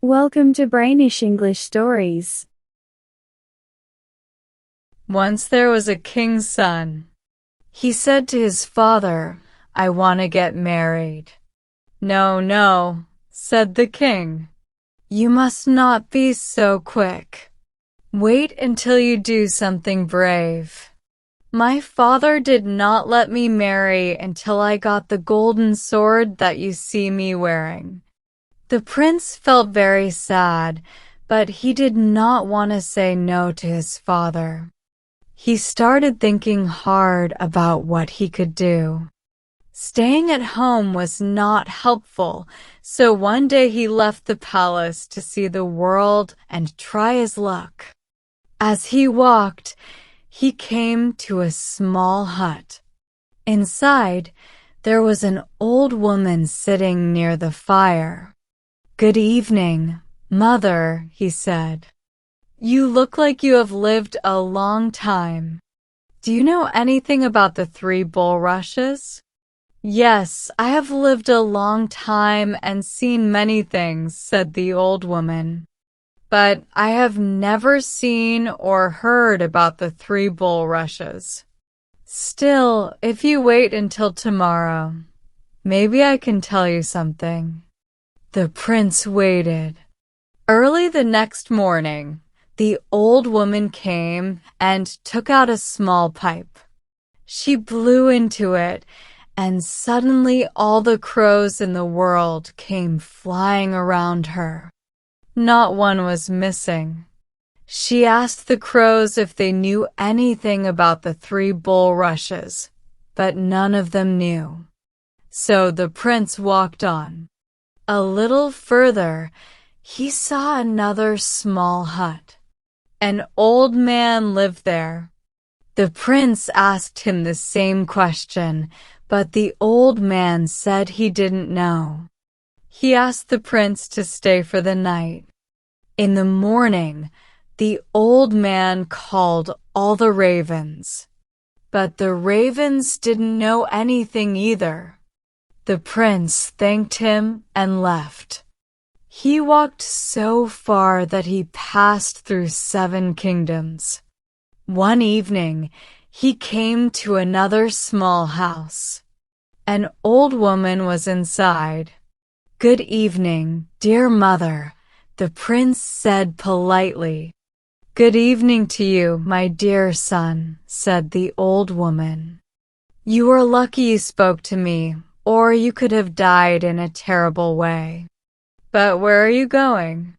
Welcome to Brainish English Stories. Once there was a king's son. He said to his father, "I want to get married." "No, no," said the king. "You must not be so quick. Wait until you do something brave. My father did not let me marry until I got the golden sword that you see me wearing." The prince felt very sad, but he did not want to say no to his father. He started thinking hard about what he could do. Staying at home was not helpful, so one day he left the palace to see the world and try his luck. As he walked, he came to a small hut. Inside, there was an old woman sitting near the fire. "Good evening, mother," he said. "You look like you have lived a long time. Do you know anything about the 3 bulrushes?" "Yes, I have lived a long time and seen many things," said the old woman. "But I have never seen or heard about the 3 bulrushes. Still, if you wait until tomorrow, maybe I can tell you something." The prince waited. Early the next morning, the old woman came and took out a small pipe. She blew into it, and suddenly all the crows in the world came flying around her. Not one was missing. She asked the crows if they knew anything about the 3 bulrushes, but none of them knew. So the prince walked on. A little further, he saw another small hut. An old man lived there. The prince asked him the same question, but the old man said he didn't know. He asked the prince to stay for the night. In the morning, the old man called all the ravens. But the ravens didn't know anything either. The prince thanked him and left. He walked so far that he passed through 7 kingdoms. One evening, he came to another small house. An old woman was inside. "Good evening, dear mother," the prince said politely. "Good evening to you, my dear son," said the old woman. "You are lucky you spoke to me, or you could have died in a terrible way. But where are you going?"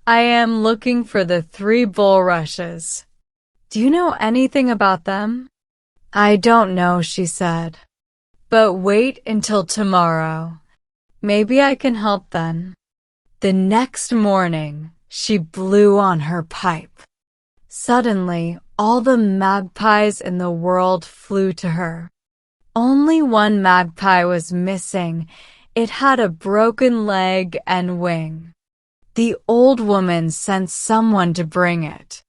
"I am looking for the 3 bulrushes. Do you know anything about them?" "I don't know," she said. "But wait until tomorrow. Maybe I can help then." The next morning, she blew on her pipe. Suddenly, all the magpies in the world flew to her. Only one magpie was missing. It had a broken leg and wing. The old woman sent someone to bring it.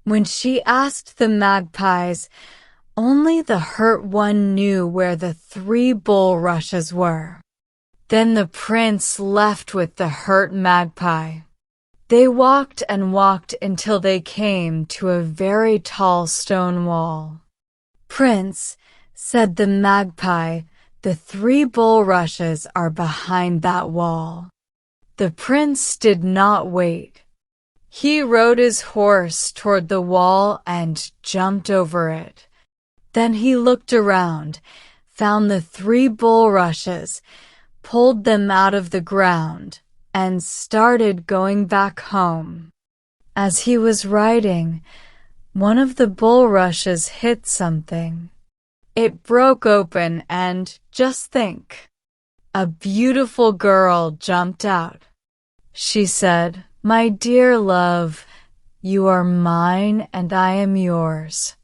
When she asked the magpies, only the hurt one knew where the 3 bulrushes were. Then the prince left with the hurt magpie. They walked and walked until they came to a very tall stone wall. "Prince," said the magpie, "the 3 bulrushes are behind that wall." The prince did not wait. He rode his horse toward the wall and jumped over it. Then he looked around, found the 3 bulrushes, pulled them out of the ground, and started going back home. As he was riding, one of the bulrushes hit something. It broke open and, just think, a beautiful girl jumped out. She said, "My dear love, you are mine and I am yours.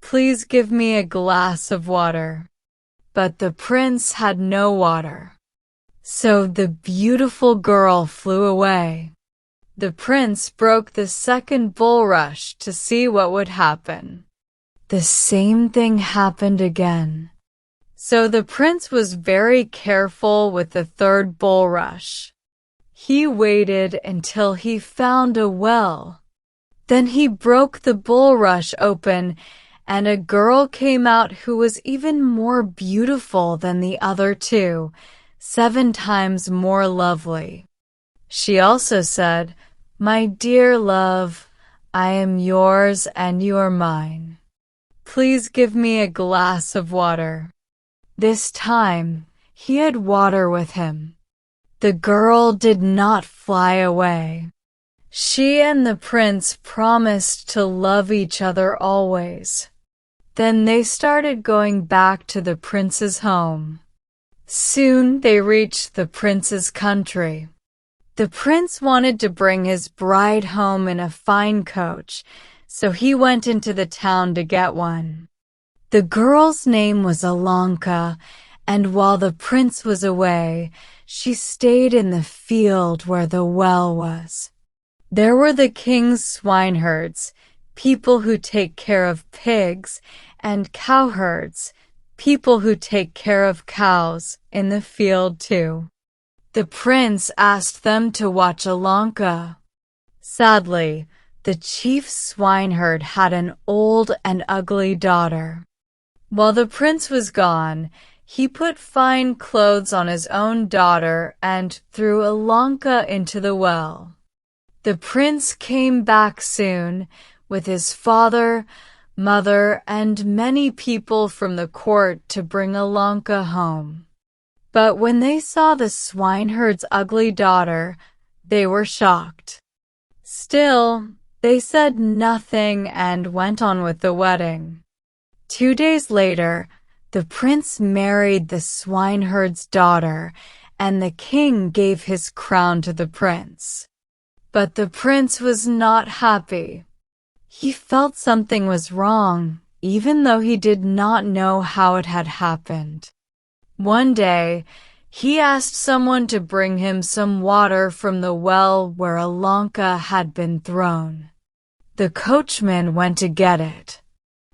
Please give me a glass of water." But the prince had no water. So the beautiful girl flew away. The prince broke the 2 bulrush to see what would happen. The same thing happened again. So the prince was very careful with the 3rd bulrush. He waited until he found a well. Then he broke the bulrush open, and a girl came out who was even more beautiful than the other two, 7 times more lovely. She also said, "My dear love, I am yours and you are mine. Please give me a glass of water." This time, he had water with him. The girl did not fly away. She and the prince promised to love each other always. Then they started going back to the prince's home. Soon they reached the prince's country. The prince wanted to bring his bride home in a fine coach, so he went into the town to get one. The girl's name was Alanka, and while the prince was away, she stayed in the field where the well was. There were the king's swineherds, people who take care of pigs, and cowherds, people who take care of cows, in the field too. The prince asked them to watch Alanka. Sadly, the chief swineherd had an old and ugly daughter. While the prince was gone, he put fine clothes on his own daughter and threw Alanka into the well. The prince came back soon with his father, mother, and many people from the court to bring Alanka home. But when they saw the swineherd's ugly daughter, they were shocked. Still, they said nothing and went on with the wedding. 2 days later, the prince married the swineherd's daughter, and the king gave his crown to the prince. But the prince was not happy. He felt something was wrong, even though he did not know how it had happened. One day, he asked someone to bring him some water from the well where Alanka had been thrown. The coachman went to get it.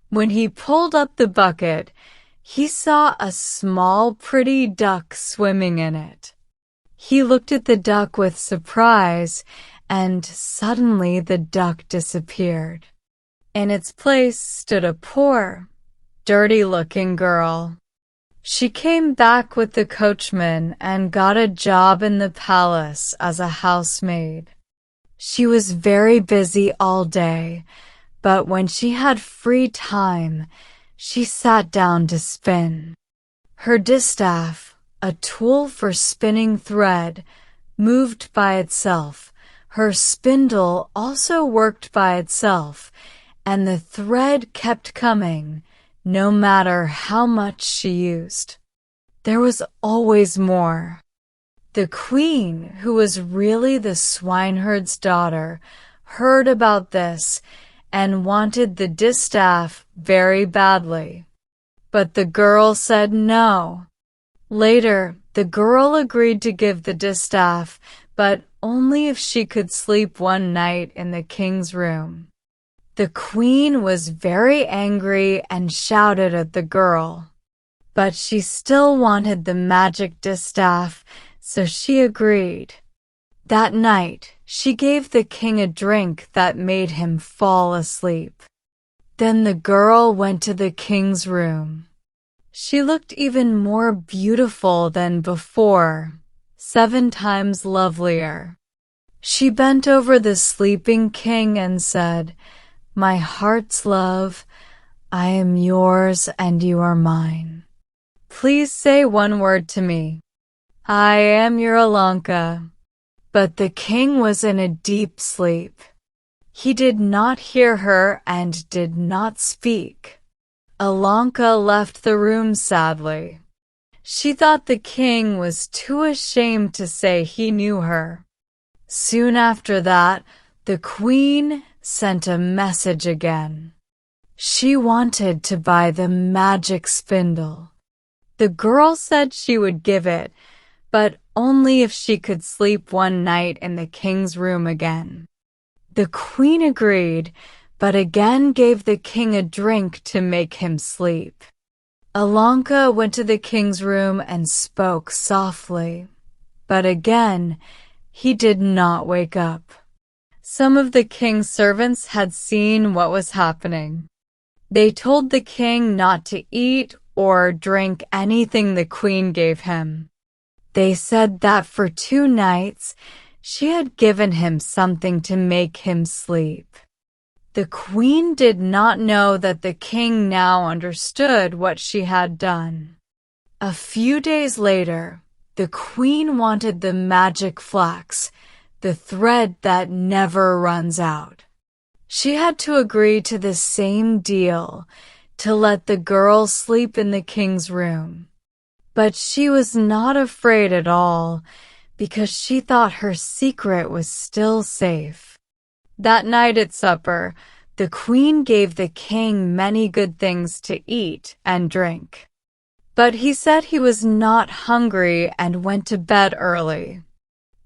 When he pulled up the bucket, he saw a small, pretty duck swimming in it. He looked at the duck with surprise, and suddenly the duck disappeared. In its place stood a poor, dirty-looking girl. She came back with the coachman and got a job in the palace as a housemaid. She was very busy all day, but when she had free time, she sat down to spin. Her distaff, a tool for spinning thread, moved by itself. Her spindle also worked by itself, and the thread kept coming, no matter how much she used. There was always more. The queen, who was really the swineherd's daughter, heard about this and wanted the distaff very badly. But the girl said no. Later, the girl agreed to give the distaff, but only if she could sleep one night in the king's room. The queen was very angry and shouted at the girl. But she still wanted the magic distaff, so she agreed. That night, she gave the king a drink that made him fall asleep. Then the girl went to the king's room. She looked even more beautiful than before, 7 times lovelier. She bent over the sleeping king and said, "My heart's love, I am yours and you are mine. Please say one word to me. I am your Alanka." But the king was in a deep sleep. He did not hear her and did not speak. Alanka left the room sadly. She thought the king was too ashamed to say he knew her. Soon after that, the queen sent a message again. She wanted to buy the magic spindle. The girl said she would give it, but only if she could sleep one night in the king's room again. The queen agreed, but again gave the king a drink to make him sleep. Alanka went to the king's room and spoke softly, but again, He did not wake up. Some of the king's servants had seen what was happening. They told the king not to eat or drink anything the queen gave him. They said that for 2 nights she had given him something to make him sleep. The queen did not know that the king now understood what she had done. A few days later, the queen wanted the magic flax, the thread that never runs out. She had to agree to the same deal, to let the girl sleep in the king's room. But she was not afraid at all, because she thought her secret was still safe. That night at supper, the queen gave the king many good things to eat and drink. But he said he was not hungry and went to bed early.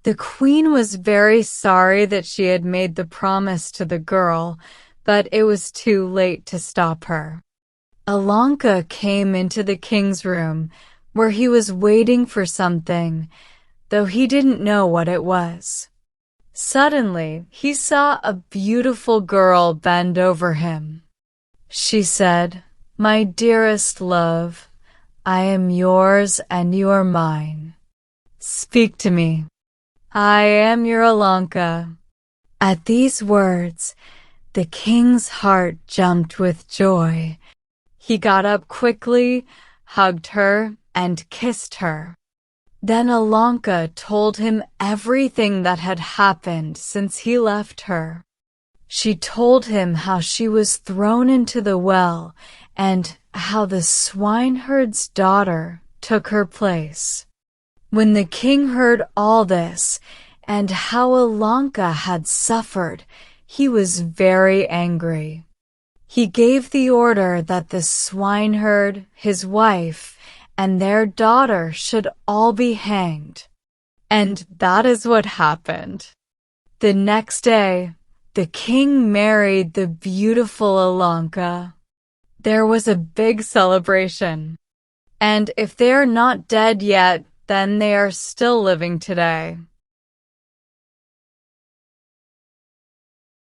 The queen was very sorry that she had made the promise to the girl, but it was too late to stop her. Alanka came into the king's room, where he was waiting for something, though he didn't know what it was. Suddenly, he saw a beautiful girl bend over him. She said, "My dearest love, I am yours and you are mine. Speak to me. I am your Alanka." At these words, the king's heart jumped with joy. He got up quickly, hugged her, and kissed her. Then Alanka told him everything that had happened since he left her. She told him how she was thrown into the well and how the swineherd's daughter took her place. When the king heard all this and how Alanka had suffered, he was very angry. He gave the order that the swineherd, his wife, and their daughter should all be hanged. And that is what happened. The next day, the king married the beautiful Alanka. There was a big celebration. And if they are not dead yet, then they are still living today.